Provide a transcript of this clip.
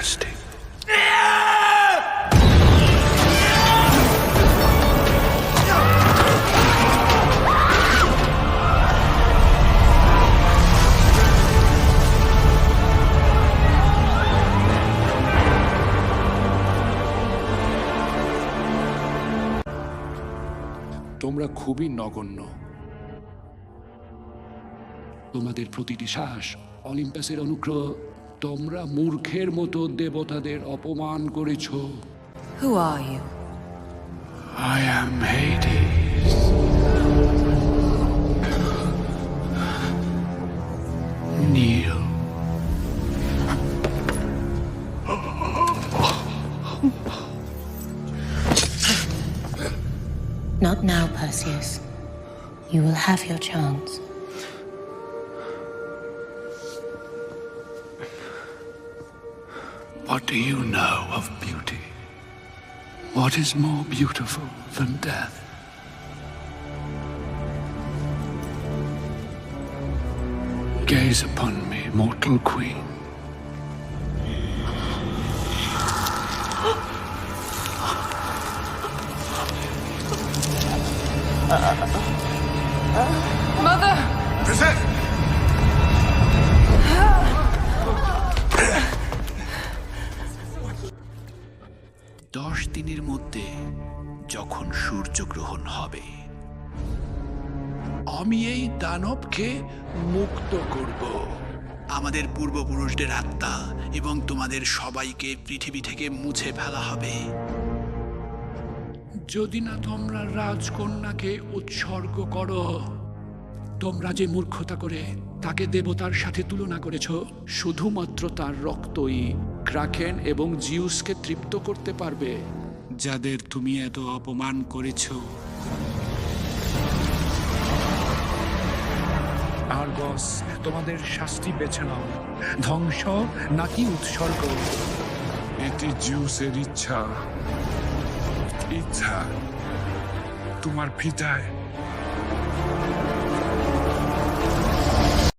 disgusting. তোমরা খুবই নগণ্য। তোমাদের প্রতিটি শ্বাস অলিম্পাসের অনুগ্রহ। তোমরা মূর্খের মতো দেবতাদের অপমান করেছ। Who are you? I am Hades. Kneel. Not now, Perseus. You will have your chance. What do you know of beauty? What is more beautiful than death? Gaze upon me, mortal queen. Mother! Present! দশ দিনের মধ্যে যখন সূর্যগ্রহণ হবে, আমি এই দানবকে মুক্ত করব। আমাদের পূর্বপুরুষদের আত্মা এবং তোমাদের সবাইকে পৃথিবী থেকে মুছে ফেলা হবে। যদি না তোমরা রাজকন্যাকে উৎসর্গ করো। তোমরা যে মূর্খতা করে তাকে দেবতার সাথে তুলনা করেছ, শুধুমাত্র তার রক্তই ক্রাকেন এবং জিউসকে তৃপ্ত করতে পারবে, যাদের তুমি এত অপমান করেছ। আরগস, তোমাদের শাস্তি বেছে নাও, ধ্বংস নাকি উৎসর্গ। এটি জিউসের ইচ্ছা। তোমার পিতায়